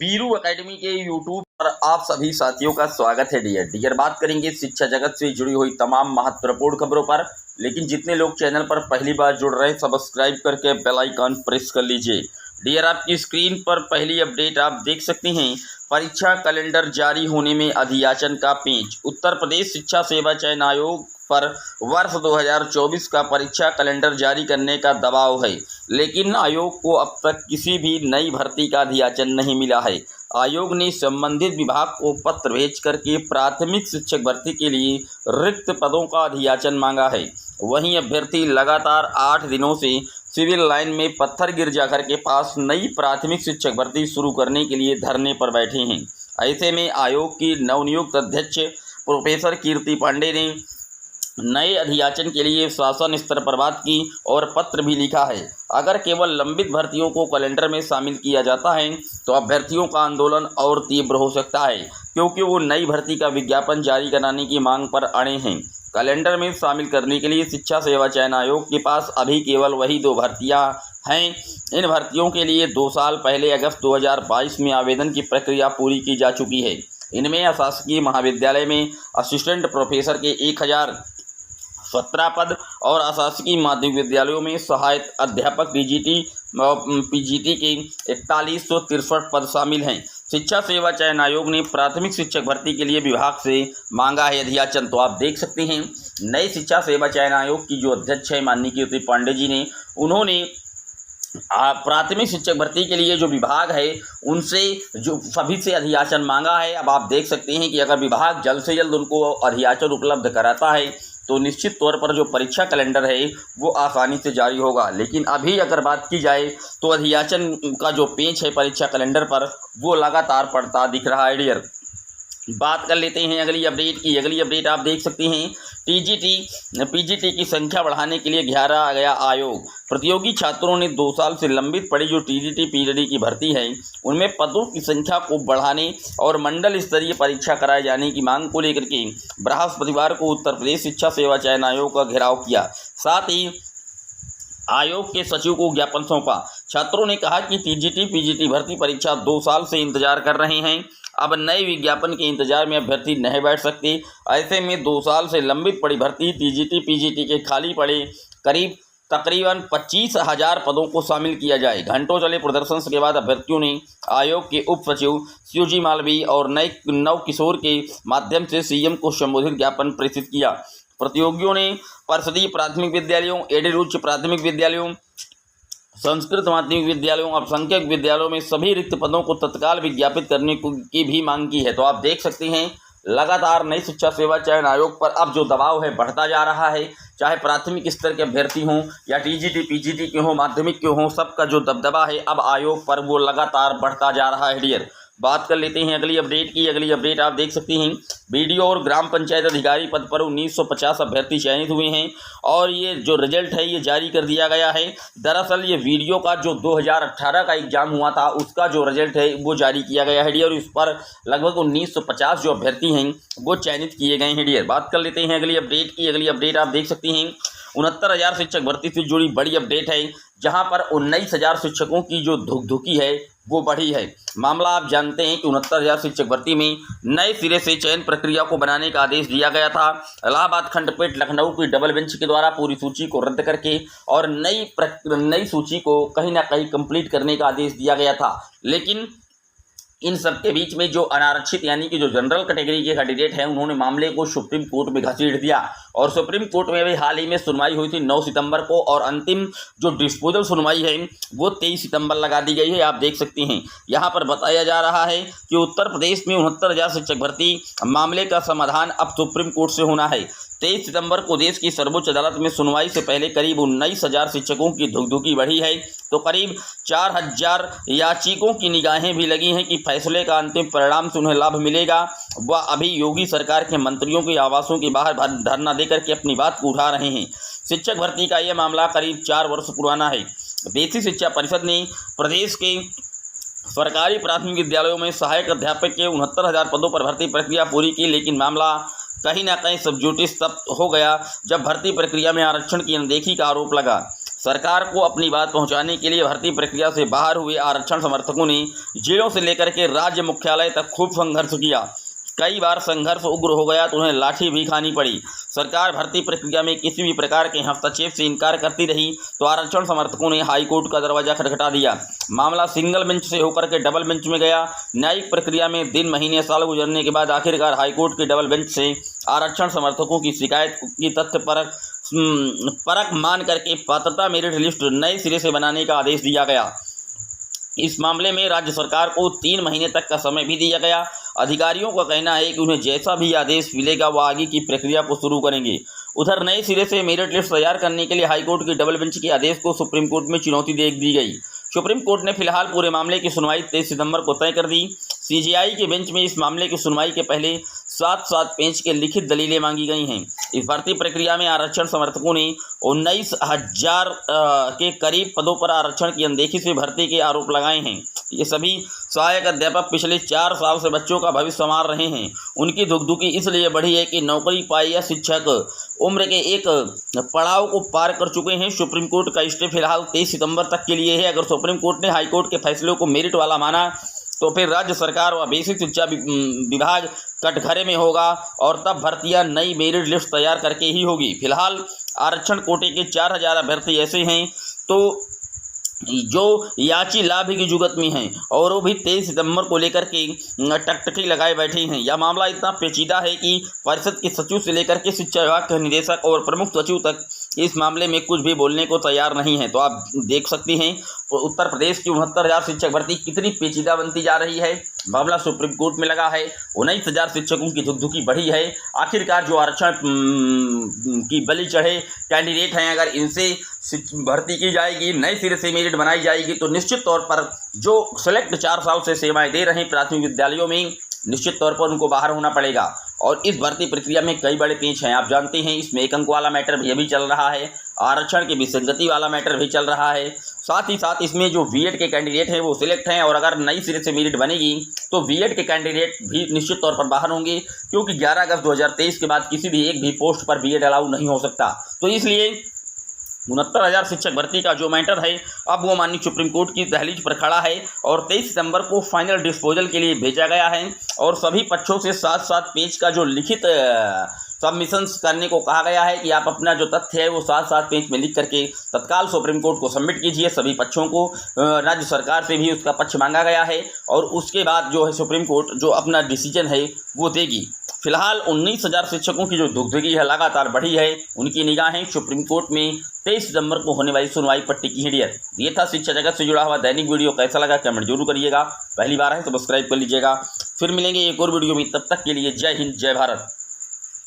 Veeru academy के YouTube पर आप सभी साथियों का स्वागत है। डियर बात करेंगे शिक्षा जगत से जुड़ी हुई तमाम महत्वपूर्ण खबरों पर। लेकिन जितने लोग चैनल पर पहली बार जुड़ रहे हैं सब्सक्राइब करके बेल आइकन प्रेस कर लीजिए। डियर आपकी स्क्रीन पर पहली अपडेट आप देख सकते हैं। परीक्षा कैलेंडर जारी होने में अधियाचन का पेंच। उत्तर प्रदेश शिक्षा सेवा चयन आयोग पर वर्ष 2024 का परीक्षा कैलेंडर जारी करने का दबाव है, लेकिन आयोग को अब तक किसी भी नई भर्ती का अधियाचन नहीं मिला है। आयोग ने संबंधित विभाग को पत्र भेज करके प्राथमिक शिक्षक भर्ती के लिए रिक्त पदों का अधियाचन मांगा है। वहीं अभ्यर्थी लगातार 8 दिनों से सिविल लाइन में पत्थर गिरजाघर के पास नई प्राथमिक शिक्षक भर्ती शुरू करने के लिए धरने पर बैठे हैं। ऐसे में आयोग की नवनियुक्त अध्यक्ष प्रोफेसर कीर्ति पांडे ने नए अधियाचन के लिए शासन स्तर पर बात की और पत्र भी लिखा है। अगर केवल लंबित भर्तियों को कैलेंडर में शामिल किया जाता है तो अभ्यर्थियों का आंदोलन और तीव्र हो सकता है, क्योंकि वो नई भर्ती का विज्ञापन जारी कराने की मांग पर अड़े हैं। कैलेंडर में शामिल करने के लिए शिक्षा सेवा चयन आयोग के पास अभी केवल वही 2 भर्तियां हैं। इन भर्तियों के लिए 2 साल पहले अगस्त 2022 में आवेदन की प्रक्रिया पूरी की जा चुकी है। इनमें अशासकीय महाविद्यालय में असिस्टेंट प्रोफेसर के 1017 पद और अशासकीय माध्यमिक विद्यालयों में सहायक अध्यापक पीजीटी के 4163 पद शामिल हैं। शिक्षा सेवा चयन आयोग ने प्राथमिक शिक्षक भर्ती के लिए विभाग से मांगा है अधियाचन। तो आप देख सकते हैं नए शिक्षा सेवा चयन आयोग की जो अध्यक्ष है माननीय कीर्ति पांडे जी ने, उन्होंने प्राथमिक शिक्षक भर्ती के लिए जो विभाग है उनसे जो सभी से अधियाचन मांगा है। अब आप देख सकते हैं कि अगर विभाग जल्द से जल्द उनको अधियाचन उपलब्ध कराता है तो निश्चित तौर पर जो परीक्षा कैलेंडर है वो आसानी से जारी होगा। लेकिन अभी अगर बात की जाए तो अधियाचन का जो पेंच है परीक्षा कैलेंडर पर वो लगातार पड़ता दिख रहा है। डियर बात कर लेते हैं अगली अपडेट की। अगली अपडेट आप देख सकते हैं पीजीटी की संख्या बढ़ाने के लिए घेरा गया आयोग। प्रतियोगी छात्रों ने 2 साल से लंबित पड़ी जो टीजीटी पीजीटी की भर्ती है उनमें पदों की संख्या को बढ़ाने और मंडल स्तरीय परीक्षा कराए जाने की मांग को लेकर के बृहस्पतिवार को उत्तर प्रदेश शिक्षा सेवा चयन आयोग का घेराव किया। साथ ही आयोग के सचिव को ज्ञापन सौंपा। छात्रों ने कहा कि टीजीटी पीजीटी भर्ती परीक्षा 2 साल से इंतजार कर रहे हैं। अब नए विज्ञापन के इंतजार में अभ्यर्थी नहीं बैठ सकते। ऐसे में 2 साल से लंबित पड़ी भर्ती टीजीटी पीजीटी के खाली पड़े तकरीबन 25,000 पदों को शामिल किया जाए। घंटों चले प्रदर्शन के बाद अभ्यर्थियों ने आयोग के उप सचिव शिवजी मालवीय और नव किशोर के माध्यम से सीएम को संबोधित ज्ञापन प्रेषित किया। प्रतियोगियों ने परिषदीय प्राथमिक विद्यालयों, एडेड उच्च प्राथमिक विद्यालयों, संस्कृत माध्यमिक विद्यालयों, अल्पसंख्यक विद्यालयों में सभी रिक्त पदों को तत्काल विज्ञापित करने की भी मांग की है। तो आप देख सकते हैं लगातार नई शिक्षा सेवा चयन आयोग पर अब जो दबाव है बढ़ता जा रहा है। चाहे प्राथमिक स्तर के अभ्यर्थी हों या टीजीटी पीजीटी के हों, माध्यमिक के हों, सबका जो दबदबा है अब आयोग पर वो लगातार बढ़ता जा रहा है। डियर बात कर लेते हैं अगली अपडेट की। अगली अपडेट आप देख सकते हैं बीडीओ और ग्राम पंचायत अधिकारी पद पर 1950 अभ्यर्थी चयनित हुए हैं और ये जो रिजल्ट है ये जारी कर दिया गया है। दरअसल ये वीडियो का जो 2018 का एग्जाम हुआ था उसका जो रिजल्ट है वो जारी किया गया है। डियर इस पर लगभग 1950 जो अभ्यर्थी हैं वो चयनित किए गए हैं। डियर बात कर लेते हैं अगली अपडेट की। अगली अपडेट आप देख सकते हैं 69,000 शिक्षक भर्ती से जुड़ी बड़ी अपडेट है, जहां पर 19,000 शिक्षकों की जो धुकधुकी है वो बढ़ी है। मामला आप जानते हैं कि 69,000 शिक्षक भर्ती में नए सिरे से चयन प्रक्रिया को बनाने का आदेश दिया गया था। इलाहाबाद खंडपीठ लखनऊ की डबल बेंच के द्वारा पूरी सूची को रद्द करके और नई सूची को कहीं ना कहीं कंप्लीट करने का आदेश दिया गया था। लेकिन इन सब के बीच में जो अनारक्षित यानी कि जो जनरल कैटेगरी के कैंडिडेट हैं उन्होंने मामले को सुप्रीम कोर्ट में घसीट दिया और सुप्रीम कोर्ट में भी हाल ही में सुनवाई हुई थी 9 सितंबर को और अंतिम जो डिस्पोजल सुनवाई है वो 23 सितंबर लगा दी गई है। आप देख सकते हैं यहाँ पर बताया जा रहा है कि उत्तर प्रदेश में 69,000 शिक्षक भर्ती मामले का समाधान अब सुप्रीम कोर्ट से होना है। 23 सितंबर को देश की सर्वोच्च अदालत में सुनवाई से पहले करीब 19,000 शिक्षकों की धुकधुकी बढ़ी है तो करीब 4,000 याचिकों की निगाहें भी लगी हैं कि फैसले का अंतिम परिणाम से उन्हें लाभ मिलेगा। वह अभी योगी सरकार के मंत्रियों के आवासों के बाहर धरना देकर के अपनी बात को उठा रहे हैं। शिक्षक भर्ती का यह मामला करीब 4 वर्ष पुराना है। बेसिक शिक्षा परिषद ने प्रदेश के सरकारी प्राथमिक विद्यालयों में सहायक अध्यापक के 69,000 पदों पर भर्ती प्रक्रिया पूरी की, लेकिन मामला कहीं ना कहीं सबजुटिस तब हो गया जब भर्ती प्रक्रिया में आरक्षण की अनदेखी का आरोप लगा। सरकार को अपनी बात पहुंचाने के लिए भर्ती प्रक्रिया से बाहर हुए आरक्षण समर्थकों ने जिलों से लेकर के राज्य मुख्यालय तक खूब संघर्ष किया। कई बार संघर्ष उग्र हो गया तो उन्हें लाठी भी खानी पड़ी। सरकार भर्ती प्रक्रिया में किसी भी प्रकार के हस्तक्षेप से इनकार करती रही तो आरक्षण समर्थकों ने हाईकोर्ट का दरवाजा खटखटा दिया। मामला सिंगल बेंच से होकर के डबल बेंच में गया। न्यायिक प्रक्रिया में दिन महीने साल गुजरने के बाद आखिरकार हाईकोर्ट के डबल बेंच से आरक्षण समर्थकों की शिकायत की तथ्य परख मान करके पात्रता मेरिट लिस्ट नए सिरे से बनाने का आदेश दिया गया। इस मामले में राज्य सरकार को 3 महीने तक का समय भी दिया गया। अधिकारियों का कहना है कि उन्हें जैसा भी आदेश मिलेगा वह आगे की प्रक्रिया को शुरू करेंगे। उधर नए सिरे से मेरिट लिस्ट तैयार करने के लिए हाईकोर्ट की डबल बेंच के आदेश को सुप्रीम कोर्ट में चुनौती दे दी गई। सुप्रीम कोर्ट ने फिलहाल पूरे मामले की सुनवाई 23 सितंबर को तय कर दी। सीजेआई के बेंच में इस मामले की सुनवाई के पहले 7 पेज के लिखित दलीलें मांगी गई हैं। इस भर्ती प्रक्रिया में आरक्षण समर्थकों ने 19,000 के करीब पदों पर आरक्षण की अनदेखी से भर्ती के आरोप लगाए हैं। ये सभी सहायक अध्यापक पिछले 4 साल से बच्चों का भविष्य संवार रहे हैं। उनकी धुकधुकी इसलिए बढ़ी है कि नौकरी पाए या शिक्षक उम्र के एक पड़ाव को पार कर चुके हैं। सुप्रीम कोर्ट का स्टे फिलहाल 23 सितंबर तक के लिए है। अगर सुप्रीम कोर्ट ने हाईकोर्ट के फैसले को मेरिट वाला माना तो फिर राज्य सरकार व बेसिक शिक्षा विभाग कटघरे में होगा और तब भर्तियां नई मेरिट लिस्ट तैयार करके ही होगी। फिलहाल आरक्षण कोटे के 4,000 अभ्यर्थी ऐसे हैं तो जो याची लाभ की जुगत में हैं और वो भी 23 सितंबर को लेकर के टकटकी लगाए बैठे हैं। यह मामला इतना पेचीदा है कि परिषद के सचिव से लेकर के शिक्षा विभाग के निदेशक और प्रमुख सचिव तक इस मामले में कुछ भी बोलने को तैयार नहीं है। तो आप देख सकते हैं उत्तर प्रदेश की 69,000 शिक्षक भर्ती कितनी पेचीदा बनती जा रही है। मामला सुप्रीम कोर्ट में लगा है। 19,000 शिक्षकों की धुकधुकी बढ़ी है। आखिरकार जो आरक्षण की बलि चढ़े कैंडिडेट हैं, अगर इनसे भर्ती की जाएगी, नए सिरे से मेरिट बनाई जाएगी तो निश्चित तौर पर जो सेलेक्ट 4 साल से सेवाएं दे रहे हैं प्राथमिक विद्यालयों में, निश्चित तौर पर उनको बाहर होना पड़ेगा। और इस भर्ती प्रक्रिया में कई बड़े पेच हैं। आप जानते हैं इसमें एक अंक वाला मैटर भी चल रहा है, आरक्षण की विसंगति वाला मैटर भी चल रहा है। साथ ही साथ इसमें जो बीएड के कैंडिडेट हैं वो सिलेक्ट हैं और अगर नई सिरे से मेरिट बनेगी तो बीएड के कैंडिडेट भी निश्चित तौर पर बाहर होंगे, क्योंकि 11 अगस्त 2023 के बाद किसी भी एक भी पोस्ट पर बीएड अलाउ नहीं हो सकता। तो इसलिए 69,000 शिक्षक भर्ती का जो मैटर है अब वो माननीय सुप्रीम कोर्ट की दहलीज पर खड़ा है और 23 सितंबर को फाइनल डिस्पोजल के लिए भेजा गया है और सभी पक्षों से 7 पेज का जो लिखित सबमिशंस करने को कहा गया है कि आप अपना जो तथ्य है वो 7 पेज में लिख करके तत्काल सुप्रीम कोर्ट को सबमिट कीजिए। सभी पक्षों को राज्य सरकार से भी उसका पक्ष मांगा गया है और उसके बाद जो है सुप्रीम कोर्ट जो अपना डिसीजन है वो देगी। फिलहाल 19,000 शिक्षकों की जो धुकधुकी है लगातार बढ़ी है। उनकी निगाहें सुप्रीम कोर्ट में 23 सितंबर को होने वाली सुनवाई पर टिकी है। डियर, ये था शिक्षा जगत से जुड़ा हुआ दैनिक वीडियो। कैसा लगा कमेंट जरूर करिएगा। पहली बार है तो सब्सक्राइब कर लीजिएगा। फिर मिलेंगे एक और वीडियो में, तब तक के लिए जय हिंद जय भारत।